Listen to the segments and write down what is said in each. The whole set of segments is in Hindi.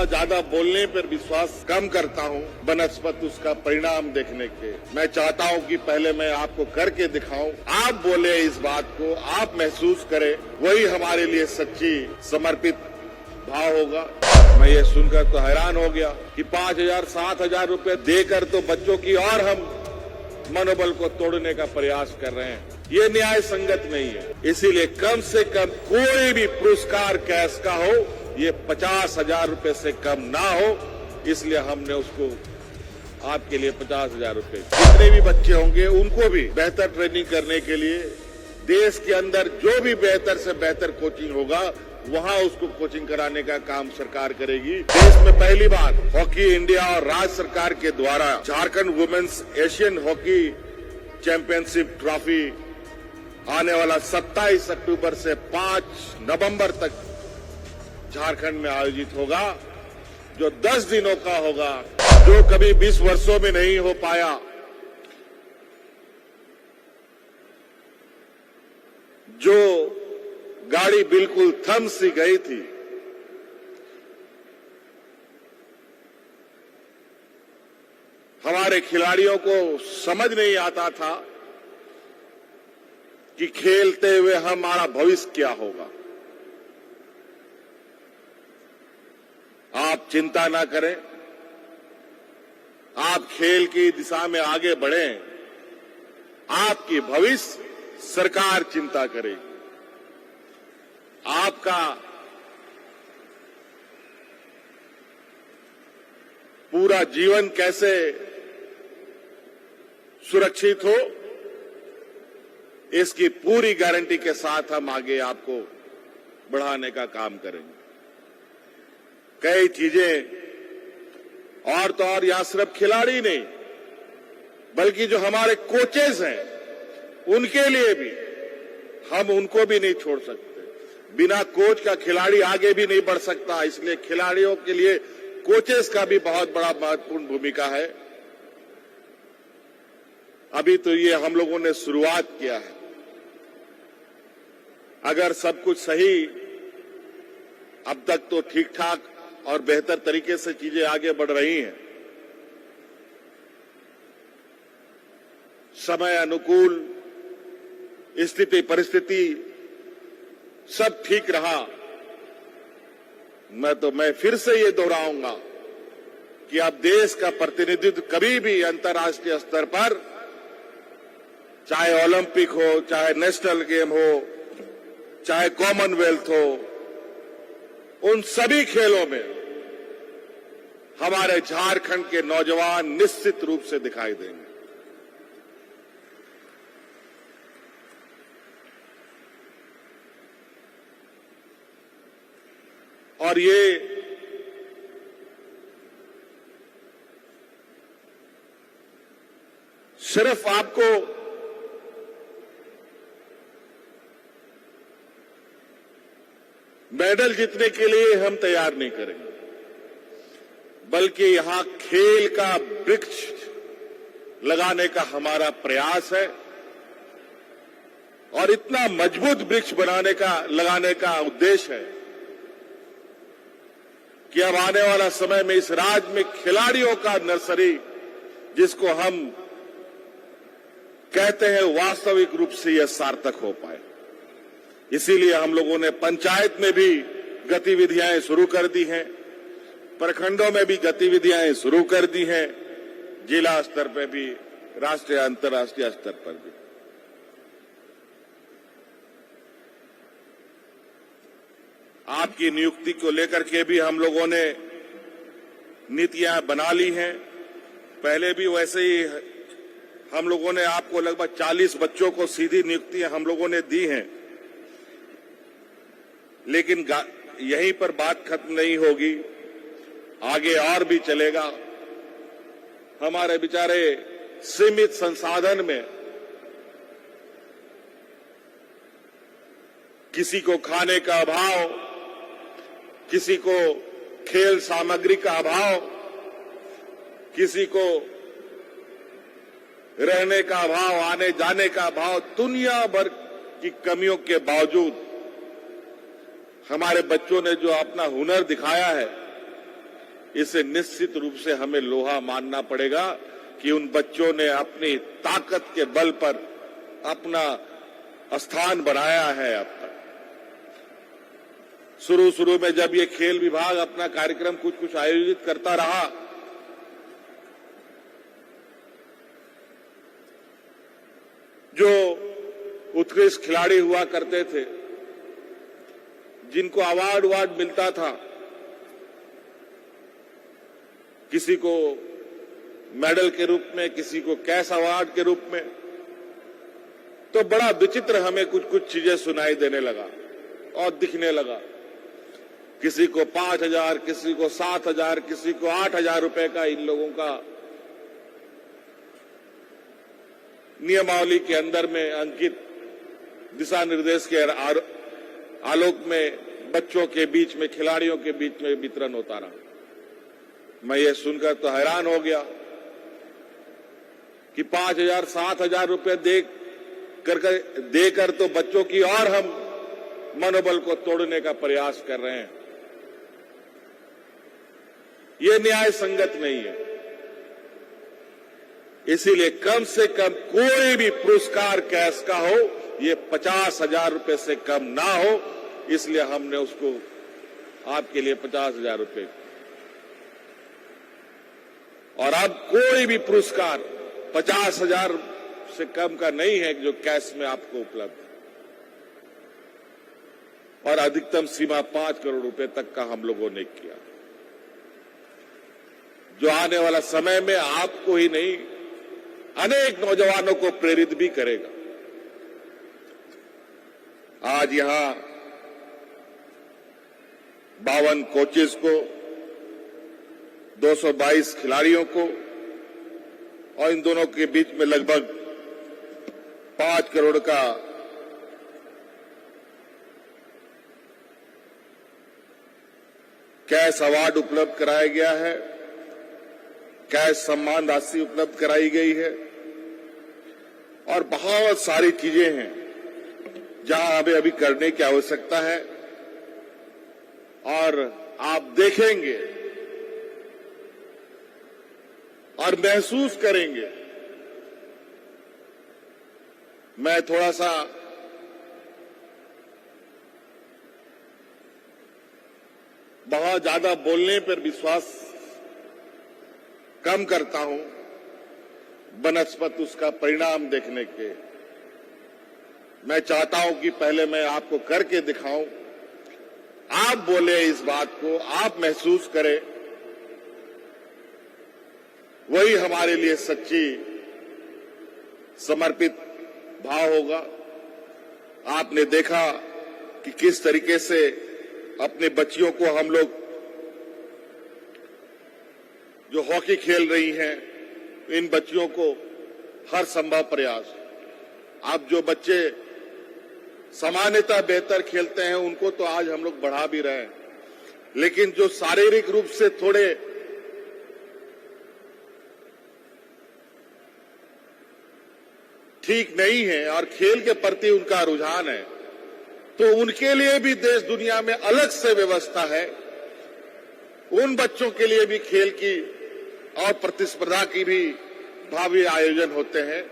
ज्यादा बोलने पर विश्वास कम करता हूँ बनस्पत उसका परिणाम देखने के। मैं चाहता हूँ कि पहले मैं आपको करके दिखाऊं, आप बोले इस बात को, आप महसूस करें, वही हमारे लिए सच्ची समर्पित भाव होगा। मैं ये सुनकर तो हैरान हो गया कि 5,000 7,000 रुपए देकर तो बच्चों की और हम मनोबल को तोड़ने का प्रयास कर रहे हैं। ये न्याय संगत नहीं है। इसीलिए कम से कम कोई भी पुरस्कार कैश का हो, ये 50,000 रुपए से कम ना हो, इसलिए हमने उसको आपके लिए 50,000 रुपए। जितने भी बच्चे होंगे उनको भी बेहतर ट्रेनिंग करने के लिए देश के अंदर जो भी बेहतर से बेहतर कोचिंग होगा वहां उसको कोचिंग कराने का काम सरकार करेगी। देश में पहली बार हॉकी इंडिया और राज्य सरकार के द्वारा Jharkhand women's Asian hockey championship trophy आने वाला 27 अक्टूबर से 5 नवंबर तक झारखंड में आयोजित होगा, जो 10 दिनों का होगा, जो कभी 20 वर्षों में नहीं हो पाया। जो गाड़ी बिल्कुल थम सी गई थी, हमारे खिलाड़ियों को समझ नहीं आता था कि खेलते हुए हमारा भविष्य क्या होगा। आप चिंता ना करें, आप खेल की दिशा में आगे बढ़ें, आपकी भविष्य सरकार चिंता करेगी। आपका पूरा जीवन कैसे सुरक्षित हो, इसकी पूरी गारंटी के साथ हम आगे आपको बढ़ाने का काम करेंगे। कई चीजें और तो और यहां सिर्फ खिलाड़ी नहीं, बल्कि जो हमारे कोचेज हैं उनके लिए भी हम उनको भी नहीं छोड़ सकते। बिना कोच का खिलाड़ी आगे भी नहीं बढ़ सकता, इसलिए खिलाड़ियों के लिए कोचेस का भी बहुत बड़ा महत्वपूर्ण भूमिका है। अभी तो ये हम लोगों ने शुरुआत किया है। अगर सब कुछ सही अब तक तो ठीक ठाक और बेहतर तरीके से चीजें आगे बढ़ रही हैं, समय अनुकूल स्थिति परिस्थिति सब ठीक रहा, मैं फिर से ये दोहराऊंगा कि अब देश का प्रतिनिधित्व कभी भी अंतर्राष्ट्रीय स्तर पर, चाहे ओलंपिक हो, चाहे नेशनल गेम हो, चाहे कॉमनवेल्थ हो, उन सभी खेलों में हमारे झारखंड के नौजवान निश्चित रूप से दिखाई देंगे। और ये सिर्फ आपको मेडल जीतने के लिए हम तैयार नहीं करेंगे, बल्कि यहां खेल का वृक्ष लगाने का हमारा प्रयास है और इतना मजबूत वृक्ष लगाने का उद्देश्य है कि अब आने वाला समय में इस राज्य में खिलाड़ियों का नर्सरी, जिसको हम कहते हैं, वास्तविक रूप से यह सार्थक हो पाए। इसीलिए हम लोगों ने पंचायत में भी गतिविधियां शुरू कर दी हैं, प्रखंडों में भी गतिविधियां शुरू कर दी हैं, जिला स्तर पर भी, राष्ट्रीय अंतर्राष्ट्रीय स्तर पर भी। आपकी नियुक्ति को लेकर के भी हम लोगों ने नीतियां बना ली हैं। पहले भी वैसे ही हम लोगों ने आपको लगभग 40 बच्चों को सीधी नियुक्तियां हम लोगों ने दी हैं, लेकिन यहीं पर बात खत्म नहीं होगी, आगे और भी चलेगा। हमारे बेचारे सीमित संसाधन में किसी को खाने का अभाव, किसी को खेल सामग्री का अभाव, किसी को रहने का अभाव, आने जाने का अभाव, दुनिया भर की कमियों के बावजूद हमारे बच्चों ने जो अपना हुनर दिखाया है, इसे निश्चित रूप से हमें लोहा मानना पड़ेगा कि उन बच्चों ने अपनी ताकत के बल पर अपना स्थान बनाया है। अब तक शुरू में जब ये खेल विभाग अपना कार्यक्रम कुछ आयोजित करता रहा, जो उत्कृष्ट खिलाड़ी हुआ करते थे, जिनको अवार्ड मिलता था, किसी को मेडल के रूप में, किसी को कैश अवार्ड के रूप में, तो बड़ा विचित्र हमें कुछ चीजें सुनाई देने लगा और दिखने लगा। किसी को 5,000, किसी को 7,000, किसी को 8,000 रुपए का इन लोगों का नियमावली के अंदर में अंकित दिशा निर्देश के आलोक में बच्चों के बीच में, खिलाड़ियों के बीच में वितरण होता रहा। मैं ये सुनकर तो हैरान हो गया कि 5,000, 7,000 रुपए देकर तो बच्चों की और हम मनोबल को तोड़ने का प्रयास कर रहे हैं। ये न्याय संगत नहीं है। इसीलिए कम से कम कोई भी पुरस्कार कैश का हो, ये 50,000 रुपए से कम ना हो, इसलिए हमने उसको आपके लिए 50,000 रुपए। और अब कोई भी पुरस्कार 50,000 से कम का नहीं है जो कैश में आपको उपलब्ध है, और अधिकतम सीमा 5 करोड़ रुपए तक का हम लोगों ने किया, जो आने वाला समय में आपको ही नहीं अनेक नौजवानों को प्रेरित भी करेगा। आज यहां 52 कोचेस को, 222 खिलाड़ियों को, और इन दोनों के बीच में लगभग 5 करोड़ का कैश अवार्ड उपलब्ध कराया गया है, कैश सम्मान राशि उपलब्ध कराई गई है, और बहुत सारी चीजें हैं जहां हमें अभी करने की आवश्यकता है। और आप देखेंगे और महसूस करेंगे। मैं थोड़ा सा बहुत ज्यादा बोलने पर विश्वास कम करता हूं, बनस्पत उसका परिणाम देखने के। मैं चाहता हूं कि पहले मैं आपको करके दिखाऊं, आप बोले इस बात को, आप महसूस करें, वही हमारे लिए सच्ची समर्पित भाव होगा। आपने देखा कि किस तरीके से अपने बच्चियों को हम लोग जो हॉकी खेल रही हैं, इन बच्चियों को हर संभव प्रयास। अब जो बच्चे सामान्यतः बेहतर खेलते हैं उनको तो आज हम लोग बढ़ा भी रहे हैं, लेकिन जो शारीरिक रूप से थोड़े ठीक नहीं है और खेल के प्रति उनका रुझान है, तो उनके लिए भी देश दुनिया में अलग से व्यवस्था है। उन बच्चों के लिए भी खेल की और प्रतिस्पर्धा की भी भावी आयोजन होते हैं।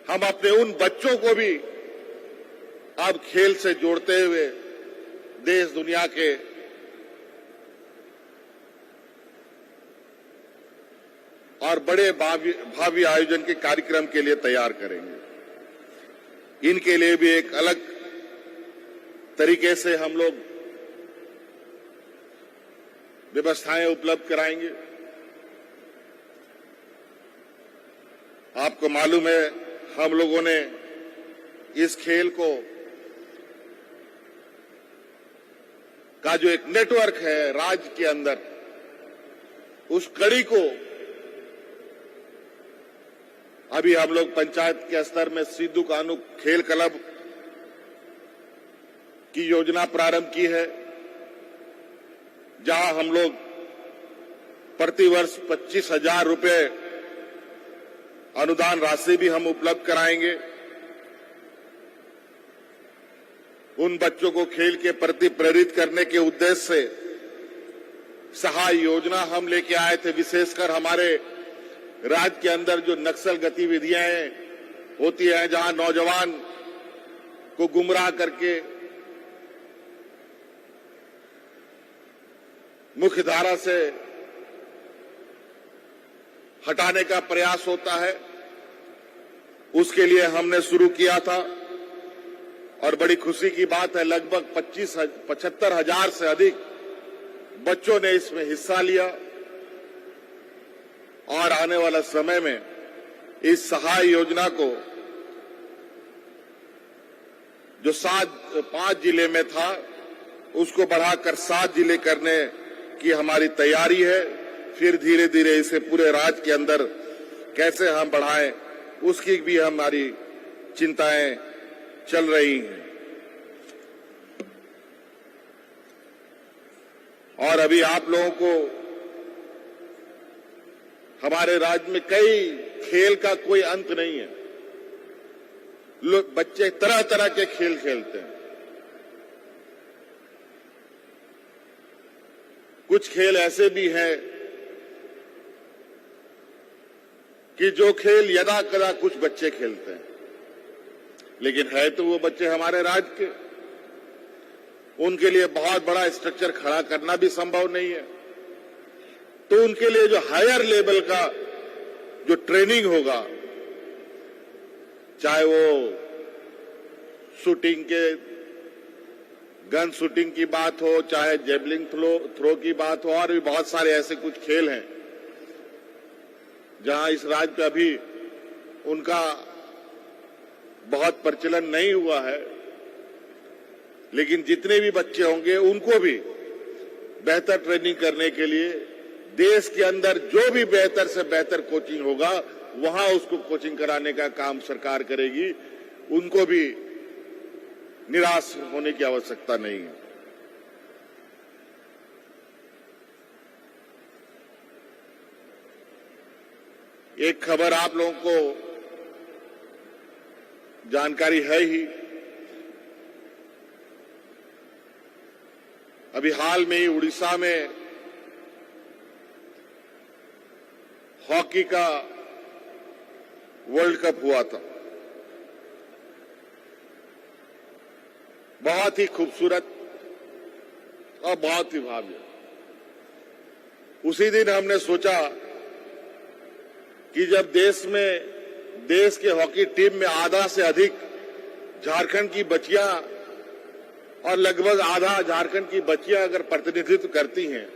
हम अपने उन बच्चों को भी अब खेल से जोड़ते हुए देश दुनिया के और बड़े भावी आयोजन के कार्यक्रम के लिए तैयार करेंगे। इनके लिए भी एक अलग तरीके से हम लोग व्यवस्थाएं उपलब्ध कराएंगे। आपको मालूम है, हम लोगों ने इस खेल को का जो एक नेटवर्क है राज्य के अंदर, उस कड़ी को अभी हम लोग पंचायत के स्तर में सिद्धू कानू खेल क्लब की योजना प्रारंभ की है, जहां हम लोग प्रतिवर्ष 25,000 रुपए अनुदान राशि भी हम उपलब्ध कराएंगे। उन बच्चों को खेल के प्रति प्रेरित करने के उद्देश्य से सहाय योजना हम लेके आए थे, विशेषकर हमारे राज्य के अंदर जो नक्सल गतिविधियां होती हैं, जहां नौजवान को गुमराह करके मुख्य धारा से हटाने का प्रयास होता है, उसके लिए हमने शुरू किया था। और बड़ी खुशी की बात है, लगभग 75,000 से अधिक बच्चों ने इसमें हिस्सा लिया और आने वाला समय में इस सहाय योजना को जो 5 जिले में था उसको बढ़ाकर 7 जिले करने की हमारी तैयारी है। फिर धीरे धीरे इसे पूरे राज्य के अंदर कैसे हम बढ़ाएं, उसकी भी हमारी चिंताएं चल रही हैं। और अभी आप लोगों को हमारे राज्य में कई खेल का कोई अंत नहीं है। लोग बच्चे तरह तरह के खेल खेलते हैं। कुछ खेल ऐसे भी हैं कि जो खेल यदा कदा कुछ बच्चे खेलते हैं, लेकिन है तो वो बच्चे हमारे राज्य के, उनके लिए बहुत बड़ा स्ट्रक्चर खड़ा करना भी संभव नहीं है। तो उनके लिए जो हायर लेवल का जो ट्रेनिंग होगा, चाहे वो शूटिंग के गन शूटिंग की बात हो, चाहे जेवलिन थ्रो की बात हो, और भी बहुत सारे ऐसे कुछ खेल हैं जहां इस राज्य पे अभी उनका बहुत प्रचलन नहीं हुआ है, लेकिन जितने भी बच्चे होंगे उनको भी बेहतर ट्रेनिंग करने के लिए देश के अंदर जो भी बेहतर से बेहतर कोचिंग होगा वहां उसको कोचिंग कराने का काम सरकार करेगी। उनको भी निराश होने की आवश्यकता नहीं है। एक खबर आप लोगों को जानकारी है ही, अभी हाल में ही उड़ीसा में हॉकी का वर्ल्ड कप हुआ था। बहुत ही खूबसूरत और बहुत ही भव्य। उसी दिन हमने सोचा कि जब देश के हॉकी टीम में आधा से अधिक झारखंड की बच्चियां और लगभग आधा झारखंड की बच्चियां अगर प्रतिनिधित्व करती हैं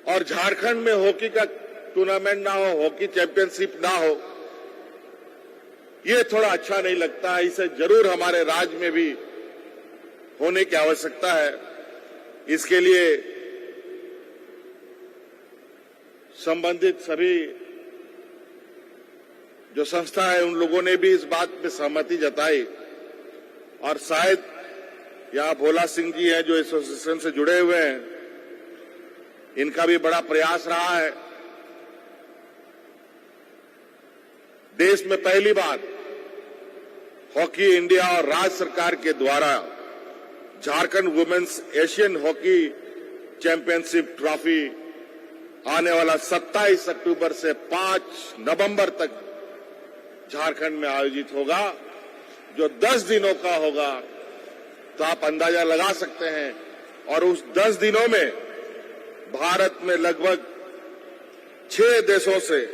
और झारखंड में हॉकी का टूर्नामेंट ना हो, हॉकी चैंपियनशिप ना हो, ये थोड़ा अच्छा नहीं लगता है। इसे जरूर हमारे राज्य में भी होने की आवश्यकता है। इसके लिए संबंधित सभी जो संस्था है उन लोगों ने भी इस बात पे सहमति जताई, और शायद यहां भोला सिंह जी हैं जो एसोसिएशन से जुड़े हुए हैं, इनका भी बड़ा प्रयास रहा है। देश में पहली बार हॉकी इंडिया और राज्य सरकार के द्वारा Jharkhand women's Asian hockey championship trophy आने वाला 27 अक्टूबर से 5 नवंबर तक झारखंड में आयोजित होगा, जो 10 दिनों का होगा। तो आप अंदाजा लगा सकते हैं, और उस 10 दिनों में भारत में लगभग 6 देशों से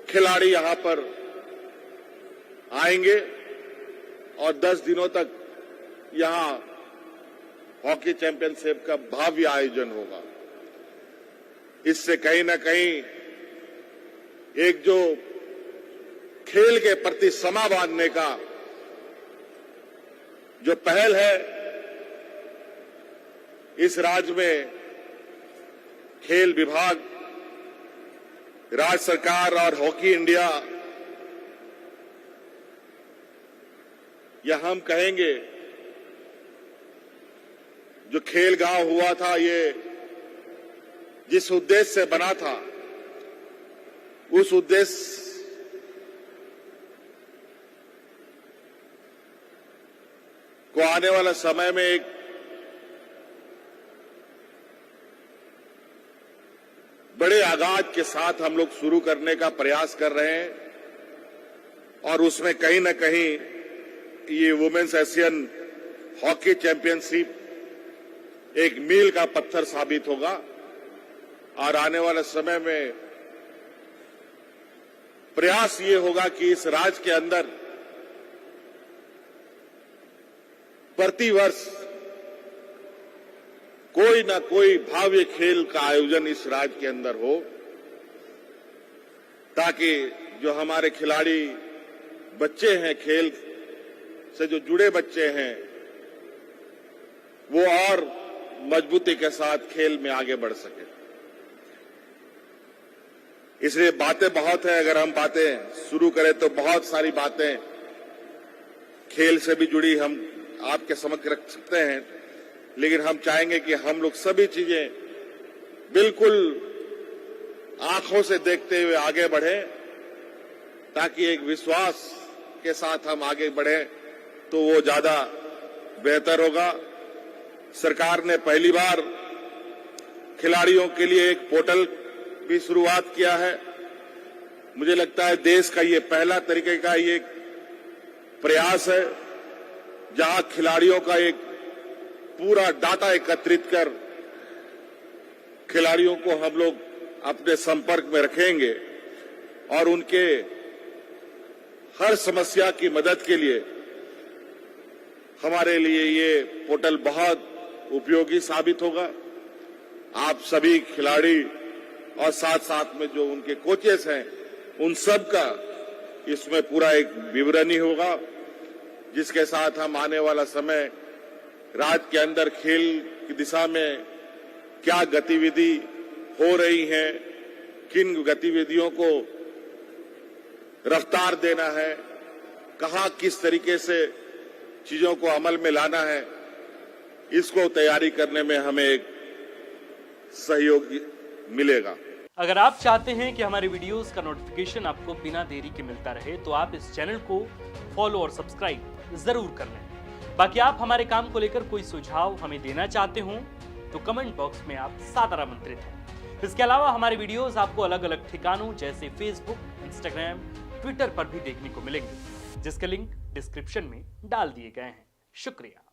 खिलाड़ी यहां पर आएंगे और 10 दिनों तक यहां हॉकी चैंपियनशिप का भव्य आयोजन होगा। इससे कहीं ना कहीं एक जो खेल के प्रति समा बांधने का जो पहल है, इस राज्य में खेल विभाग, राज्य सरकार और हॉकी इंडिया, या हम कहेंगे जो खेल गांव हुआ था, ये जिस उद्देश्य से बना था, उस उद्देश्य को आने वाला समय में एक बड़े आगाज के साथ हम लोग शुरू करने का प्रयास कर रहे हैं और उसमें कहीं न कहीं ये वुमेन्स एशियन हॉकी चैंपियनशिप एक मील का पत्थर साबित होगा और आने वाले समय में प्रयास ये होगा कि इस राज्य के अंदर प्रतिवर्ष कोई ना कोई भव्य खेल का आयोजन इस राज्य के अंदर हो, ताकि जो हमारे खिलाड़ी बच्चे हैं, खेल से जो जुड़े बच्चे हैं, वो और मजबूती के साथ खेल में आगे बढ़ सके। इसलिए बातें बहुत है, अगर हम बातें शुरू करें तो बहुत सारी बातें खेल से भी जुड़ी हम आपके समक्ष रख सकते हैं, लेकिन हम चाहेंगे कि हम लोग सभी चीजें बिल्कुल आंखों से देखते हुए आगे बढ़ें, ताकि एक विश्वास के साथ हम आगे बढ़ें तो वो ज्यादा बेहतर होगा। सरकार ने पहली बार खिलाड़ियों के लिए एक पोर्टल भी शुरुआत किया है। मुझे लगता है देश का ये पहला तरीके का ये प्रयास है जहां खिलाड़ियों का एक पूरा डाटा एकत्रित कर खिलाड़ियों को हम लोग अपने संपर्क में रखेंगे और उनके हर समस्या की मदद के लिए हमारे लिए ये पोर्टल बहुत उपयोगी साबित होगा। आप सभी खिलाड़ी और साथ साथ में जो उनके कोचेस हैं, उन सब का इसमें पूरा एक विवरणी होगा, जिसके साथ हम आने वाला समय राज्य के अंदर खेल की दिशा में क्या गतिविधि हो रही है, किन गतिविधियों को रफ्तार देना है, कहां किस तरीके से चीजों को अमल में लाना है, इसको तैयारी करने में हमें एक सहयोग मिलेगा। अगर आप चाहते हैं कि हमारे वीडियोस का नोटिफिकेशन आपको बिना देरी के मिलता रहे, तो आप इस चैनल को फॉलो और सब्सक्राइब जरूर कर लें। बाकी आप हमारे काम को लेकर कोई सुझाव हमें देना चाहते हो तो कमेंट बॉक्स में आप सादर आमंत्रित हैं। इसके अलावा हमारे वीडियोस आपको अलग अलग ठिकानों जैसे फेसबुक, इंस्टाग्राम, ट्विटर पर भी देखने को मिलेंगे, जिसके लिंक डिस्क्रिप्शन में डाल दिए गए हैं। शुक्रिया।